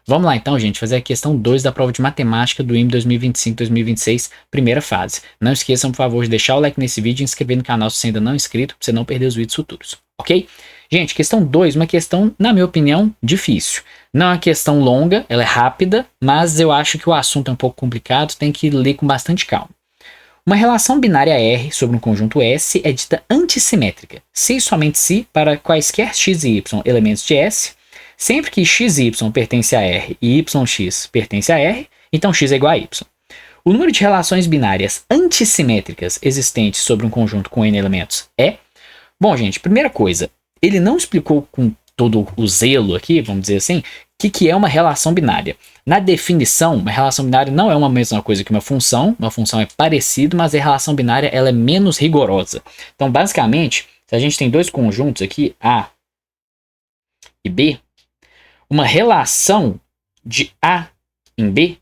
Vamos lá então, gente, fazer a questão 2 da prova de matemática do IME 2025-2026, primeira fase. Não esqueçam, por favor, de deixar o like nesse vídeo e inscrever no canal se você ainda não é inscrito, para você não perder os vídeos futuros, ok? Gente, questão 2, uma questão, na minha opinião, difícil. Não é uma questão longa, ela é rápida, mas eu acho que o assunto é um pouco complicado, tem que ler com bastante calma. Uma relação binária R sobre um conjunto S é dita antissimétrica, se e somente se para quaisquer x e y elementos de S, sempre que x e y pertence a R e yx pertence a R, então x é igual a y. O número de relações binárias antissimétricas existentes sobre um conjunto com n elementos é... Bom, gente, primeira coisa, ele não explicou com todo o zelo aqui, vamos dizer assim, o que é uma relação binária. Na definição, uma relação binária não é uma mesma coisa que uma função é parecido, mas a relação binária ela é menos rigorosa. Então, basicamente, se a gente tem dois conjuntos aqui, A e B, uma relação de A em B,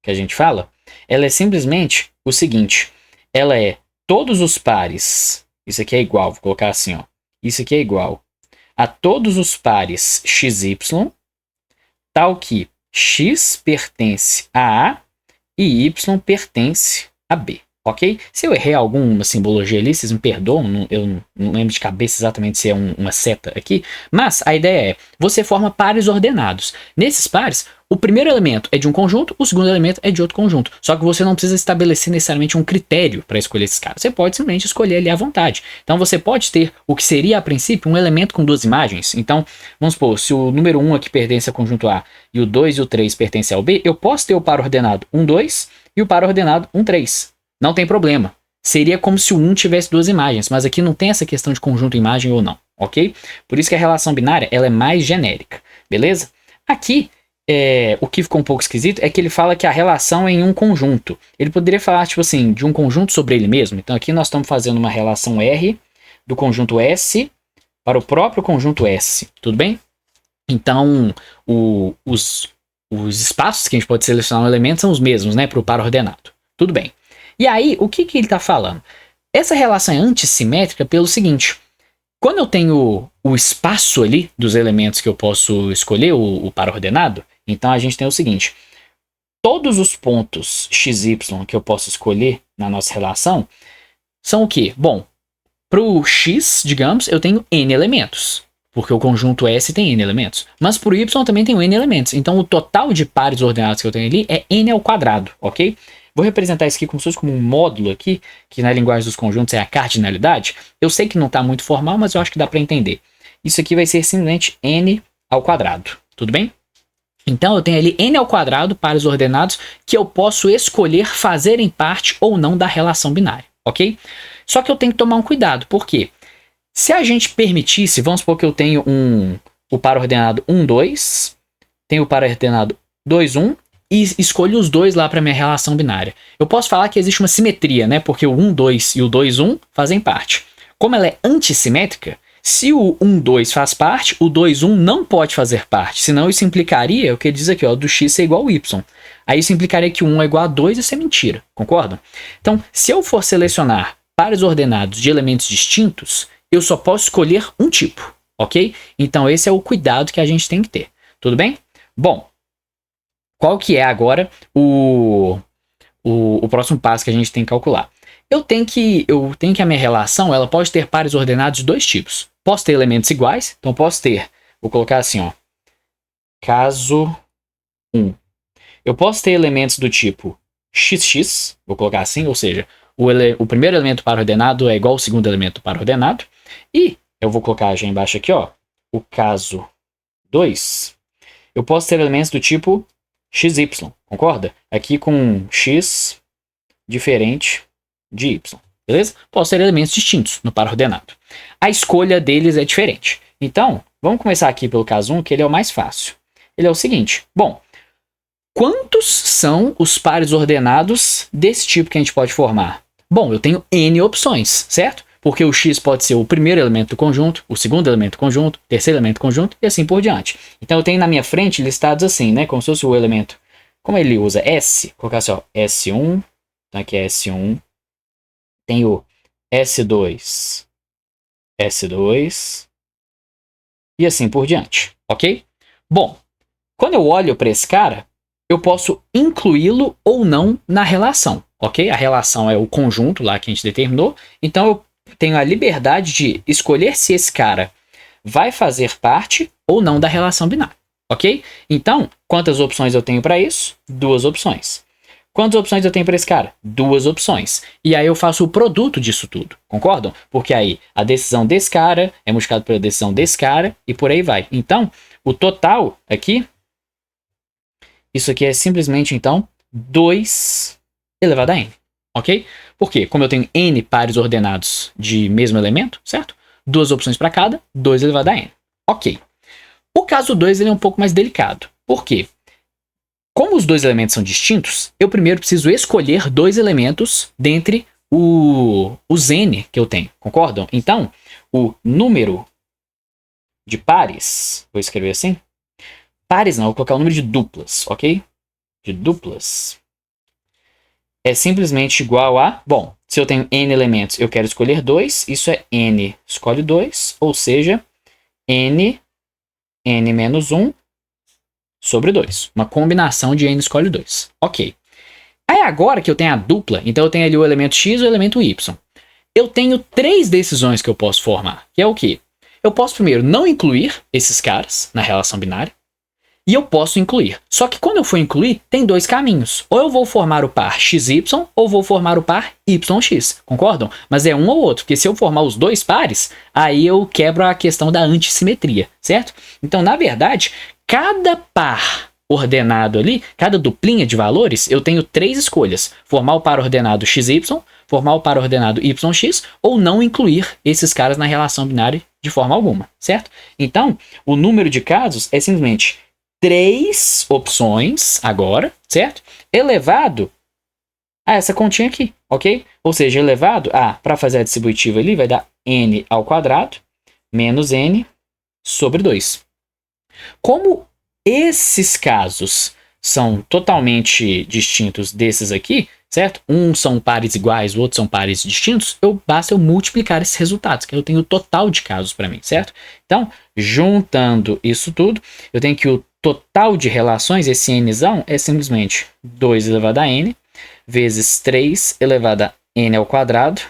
que a gente fala, ela é simplesmente o seguinte, ela é todos os pares, isso aqui é igual, vou colocar assim, ó, isso aqui é igual a todos os pares xy, tal que x pertence a A e y pertence a B, ok? Se eu errei alguma simbologia ali, vocês me perdoam, eu não lembro de cabeça exatamente se é uma seta aqui, mas a ideia é, você forma pares ordenados. Nesses pares, o primeiro elemento é de um conjunto, o segundo elemento é de outro conjunto. Só que você não precisa estabelecer necessariamente um critério para escolher esses caras. Você pode simplesmente escolher ali à vontade. Então você pode ter o que seria a princípio um elemento com duas imagens. Então, vamos supor, se o número 1 aqui pertence ao conjunto A e o 2 e o 3 pertencem ao B, eu posso ter o par ordenado 1, 2 e o par ordenado 1, 3. Não tem problema. Seria como se o 1 tivesse duas imagens, mas aqui não tem essa questão de conjunto imagem ou não, ok? Por isso que a relação binária ela é mais genérica, beleza? Aqui, o que ficou um pouco esquisito é que ele fala que a relação é em um conjunto. Ele poderia falar, tipo assim, de um conjunto sobre ele mesmo. Então aqui nós estamos fazendo uma relação R do conjunto S para o próprio conjunto S, tudo bem? Então, os espaços que a gente pode selecionar um elemento são os mesmos, né, para o par ordenado. Tudo bem. E aí, o que ele está falando? Essa relação é antissimétrica pelo seguinte, quando eu tenho o espaço ali dos elementos que eu posso escolher, o par ordenado, então a gente tem o seguinte, todos os pontos xy que eu posso escolher na nossa relação são o quê? Bom, para o x, digamos, eu tenho n elementos, porque o conjunto S tem n elementos, mas para o y também tem n elementos, então o total de pares ordenados que eu tenho ali é n ao quadrado, ok? Vou representar isso aqui como se fosse como um módulo aqui, que na linguagem dos conjuntos é a cardinalidade. Eu sei que não está muito formal, mas eu acho que dá para entender. Isso aqui vai ser simplesmente n ao quadrado, tudo bem? Então eu tenho ali n ao quadrado, pares ordenados, que eu posso escolher fazerem parte ou não da relação binária, ok? Só que eu tenho que tomar um cuidado, por quê? Se a gente permitisse, vamos supor que eu tenho o par ordenado 1, 2, tenho o par ordenado 2, 1, e escolho os dois lá para minha relação binária. Eu posso falar que existe uma simetria, né? Porque o 1, 2 e o 2, 1 fazem parte. Como ela é antissimétrica, se o 1, 2 faz parte, o 2, 1 não pode fazer parte. Senão isso implicaria, o que ele diz aqui, ó, do x ser igual ao y. Aí isso implicaria que o 1 é igual a 2 e isso é mentira, concordam? Então, se eu for selecionar pares ordenados de elementos distintos, eu só posso escolher um tipo, ok? Então esse é o cuidado que a gente tem que ter, tudo bem? Bom, qual que é agora o próximo passo que a gente tem que calcular? Eu tenho que a minha relação ela pode ter pares ordenados de dois tipos. Posso ter elementos iguais, então posso ter, vou colocar assim, ó, caso 1. Eu posso ter elementos do tipo xx, vou colocar assim, ou seja, o primeiro elemento par ordenado é igual ao segundo elemento par ordenado, e eu vou colocar já embaixo aqui, ó, o caso 2. Eu posso ter elementos do tipo xy, concorda? Aqui com x diferente de y, beleza? Posso ter elementos distintos no par ordenado. A escolha deles é diferente. Então, vamos começar aqui pelo caso 1, que ele é o mais fácil. Ele é o seguinte, bom, quantos são os pares ordenados desse tipo que a gente pode formar? Bom, eu tenho n opções, certo? Porque o x pode ser o primeiro elemento do conjunto, o segundo elemento do conjunto, o terceiro elemento do conjunto e assim por diante. Então eu tenho na minha frente listados assim, né? Como se fosse o elemento. Como ele usa S, vou colocar assim, ó, S1, então aqui é S1. Tem o S2, S2 e assim por diante, ok? Bom, Quando eu olho para esse cara, eu posso incluí-lo ou não na relação, ok? A relação é o conjunto lá que a gente determinou, então eu tenho a liberdade de escolher se esse cara vai fazer parte ou não da relação binária, ok? Então, quantas opções eu tenho para isso? 2 opções. Quantas opções eu tenho para esse cara? 2 opções. E aí eu faço o produto disso tudo, concordam? Porque aí a decisão desse cara é multiplicado pela decisão desse cara e por aí vai. Então, o total aqui, isso aqui é simplesmente, então, 2 elevado a n, ok? Por quê? Como eu tenho n pares ordenados de mesmo elemento, certo? 2 opções para cada, 2 elevado a n. Ok. O caso 2 ele é um pouco mais delicado. Por quê? Como os 2 elementos são distintos, eu primeiro preciso escolher 2 elementos dentre os n que eu tenho, concordam? Então, o número de pares, vou escrever assim, pares não, vou colocar o número de duplas, ok? De duplas é simplesmente igual a, bom, se eu tenho n elementos, eu quero escolher 2, isso é n escolhe 2, ou seja, n menos 1 sobre 2. Uma combinação de n escolhe 2. Ok. Aí agora que eu tenho a dupla, então eu tenho ali o elemento x e o elemento y. Eu tenho 3 decisões que eu posso formar, que é o quê? Eu posso primeiro não incluir esses caras na relação binária, e eu posso incluir. Só que quando eu for incluir, tem 2 caminhos. Ou eu vou formar o par xy, ou vou formar o par yx. Concordam? Mas é um ou outro, porque se eu formar os 2 pares, aí eu quebro a questão da antissimetria, certo? Então, na verdade, cada par ordenado ali, cada duplinha de valores, eu tenho 3 escolhas. Formar o par ordenado xy, formar o par ordenado yx, ou não incluir esses caras na relação binária de forma alguma, certo? Então, o número de casos é simplesmente 3 opções agora, certo? Elevado a essa continha aqui, ok? Ou seja, elevado a, para fazer a distributiva ali, vai dar n ao quadrado menos n sobre 2. Como esses casos são totalmente distintos desses aqui, certo? Um são pares iguais, o outro são pares distintos, basta eu multiplicar esses resultados, que eu tenho o total de casos para mim, certo? Então, juntando isso tudo, eu tenho que o total de relações, esse nzão, é simplesmente 2 elevado a n, vezes 3 elevado a n ao quadrado,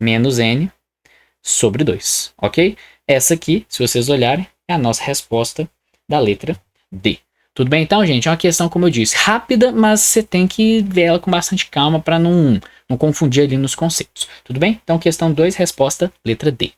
menos n sobre 2, ok? Essa aqui, se vocês olharem, é a nossa resposta da letra D. Tudo bem então, gente? É uma questão, como eu disse, rápida, mas você tem que ver ela com bastante calma para não confundir ali nos conceitos. Tudo bem? Então, questão 2, resposta letra D.